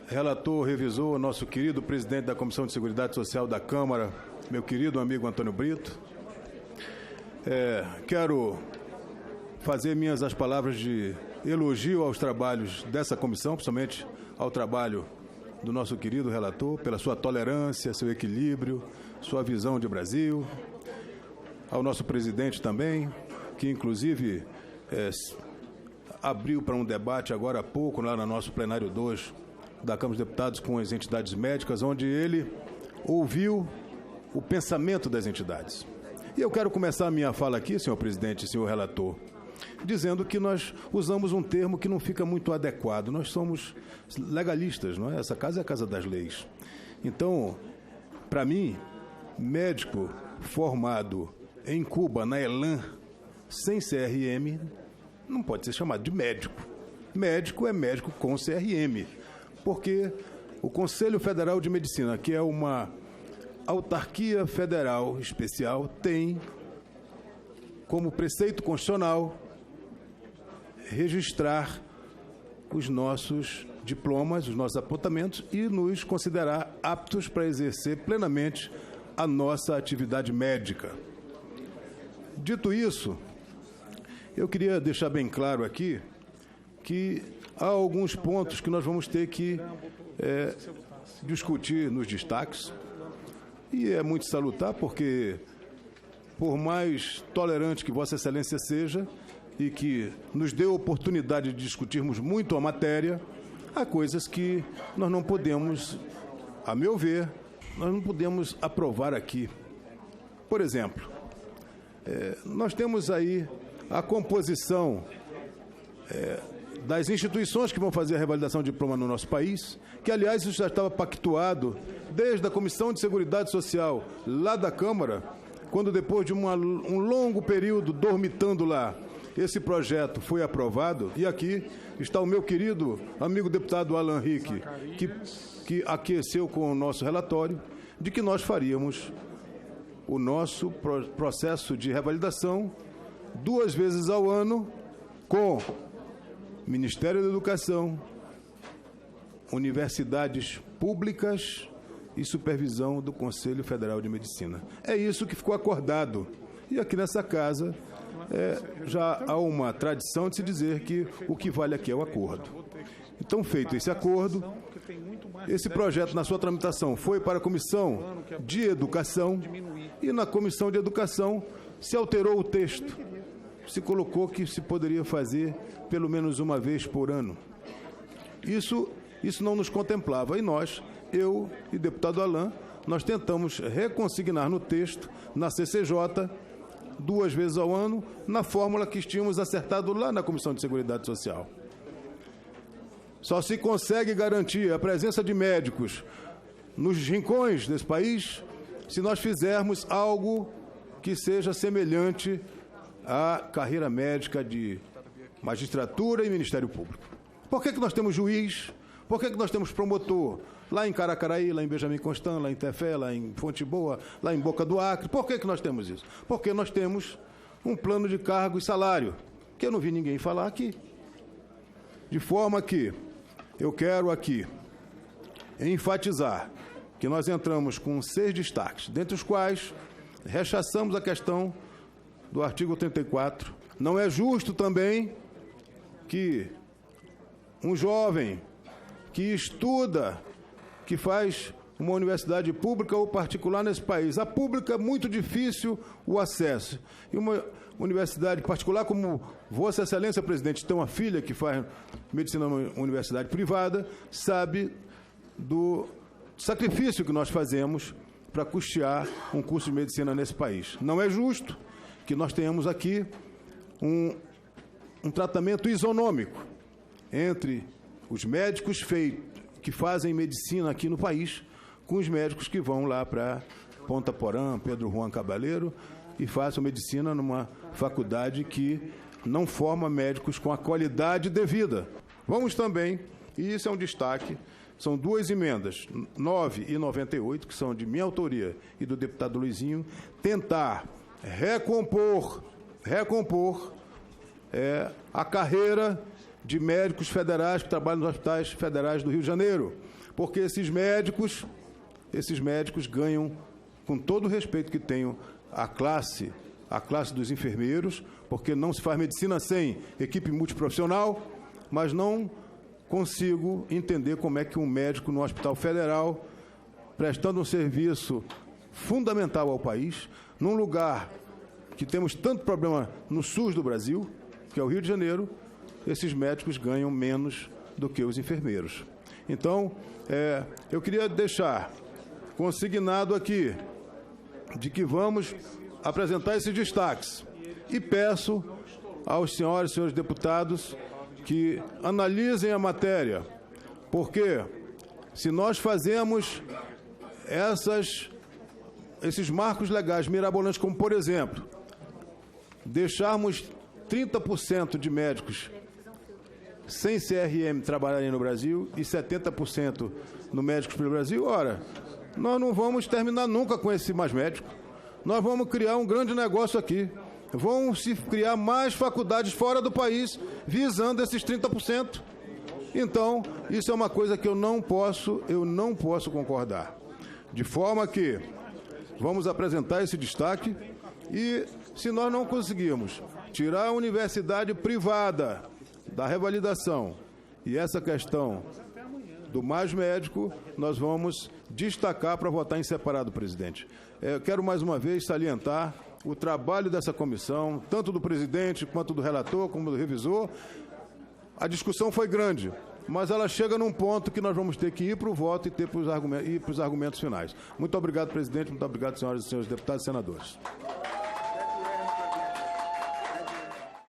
relator, revisor, nosso querido presidente da Comissão de Seguridade Social da Câmara, meu querido amigo Antônio Brito. Quero fazer minhas as palavras de elogio aos trabalhos dessa comissão, principalmente ao trabalho do nosso querido relator, pela sua tolerância, seu equilíbrio, sua visão de Brasil, ao nosso presidente também, que inclusive abriu para um debate agora há pouco, lá no nosso plenário 2 da Câmara dos Deputados com as entidades médicas, onde ele ouviu o pensamento das entidades. E eu quero começar a minha fala aqui, senhor presidente e senhor relator, dizendo que nós usamos um termo que não fica muito adequado. Nós somos legalistas, não é? Essa casa é a casa das leis. Então, para mim, médico formado em Cuba, na ELAN, sem CRM, não pode ser chamado de médico. Médico é médico com CRM, porque o Conselho Federal de Medicina, que é uma autarquia federal especial, tem como preceito constitucional registrar os nossos diplomas, os nossos apontamentos e nos considerar aptos para exercer plenamente a nossa atividade médica. Dito isso, eu queria deixar bem claro aqui que há alguns pontos que nós vamos ter que discutir nos destaques, e é muito salutar porque, por mais tolerante que Vossa Excelência seja e que nos dê a oportunidade de discutirmos muito a matéria, há coisas que nós não podemos, a meu ver, nós não podemos aprovar aqui. Por exemplo, nós temos aí a composição das instituições que vão fazer a revalidação de diploma no nosso país, que, aliás, isso já estava pactuado desde a Comissão de Seguridade Social lá da Câmara, quando, depois de um longo período dormitando lá, esse projeto foi aprovado. E aqui está o meu querido amigo deputado Alan Rick, que aqueceu com o nosso relatório, de que nós faríamos o nosso processo de revalidação 2 vezes ao ano com Ministério da Educação, universidades públicas e supervisão do Conselho Federal de Medicina. É isso que ficou acordado. E aqui nessa casa já há uma tradição de se dizer que o que vale aqui é o acordo. Então, feito esse acordo, esse projeto, na sua tramitação, foi para a Comissão de Educação, e na Comissão de Educação se alterou o texto. Se colocou que se poderia fazer pelo menos uma vez por ano. Isso não nos contemplava. E nós, eu e o deputado Alan, nós tentamos reconsignar no texto, na CCJ, 2 vezes ao ano, na fórmula que tínhamos acertado lá na Comissão de Seguridade Social. Só se consegue garantir a presença de médicos nos rincões desse país se nós fizermos algo que seja semelhante à carreira médica de magistratura e Ministério Público. Por que nós temos juiz? Por que nós temos promotor lá em Caracaraí, lá em Benjamin Constant, lá em Tefé, lá em Fonte Boa, lá em Boca do Acre? Por que nós temos isso? Porque nós temos um plano de cargo e salário, que eu não vi ninguém falar aqui. De forma que eu quero aqui enfatizar que nós entramos com 6 destaques, dentre os quais rechaçamos a questão do artigo 34. Não é justo também que um jovem que estuda, que faz uma universidade pública ou particular nesse país, a pública é muito difícil o acesso, e uma universidade particular, como Vossa Excelência, presidente, tem uma filha que faz medicina numa universidade privada, sabe do sacrifício que nós fazemos para custear um curso de medicina nesse país. Não é justo que nós tenhamos aqui um tratamento isonômico entre os médicos que fazem medicina aqui no país com os médicos que vão lá para Ponta Porã, Pedro Juan Cabaleiro, e façam medicina numa faculdade que não forma médicos com a qualidade devida. Vamos também, e isso é um destaque, são 2 emendas, 9 e 98, que são de minha autoria e do deputado Luizinho, tentar recompor a carreira de médicos federais que trabalham nos hospitais federais do Rio de Janeiro, porque esses médicos ganham, com todo o respeito que tenho, a classe dos enfermeiros, porque não se faz medicina sem equipe multiprofissional, mas não consigo entender como é que um médico no Hospital Federal, prestando um serviço fundamental ao país, num lugar que temos tanto problema no SUS do Brasil, que é o Rio de Janeiro, esses médicos ganham menos do que os enfermeiros. Então, eu queria deixar consignado aqui de que vamos apresentar esses destaques e peço aos senhores e senhores deputados que analisem a matéria, porque se nós fazemos esses marcos legais mirabolantes, como, por exemplo, deixarmos 30% de médicos sem CRM trabalharem no Brasil e 70% no Médicos pelo Brasil, ora, nós não vamos terminar nunca com esse mais médico. Nós vamos criar um grande negócio aqui. Vão se criar mais faculdades fora do país visando esses 30%. Então, isso é uma coisa que eu não posso concordar. De forma que vamos apresentar esse destaque e, se nós não conseguirmos tirar a universidade privada da revalidação e essa questão do mais médico, nós vamos destacar para votar em separado, presidente. Eu quero mais uma vez salientar o trabalho dessa comissão, tanto do presidente quanto do relator, como do revisor. A discussão foi grande, mas ela chega num ponto que nós vamos ter que ir para o voto e ir para os argumentos finais. Muito obrigado, presidente. Muito obrigado, senhoras e senhores deputados e senadores.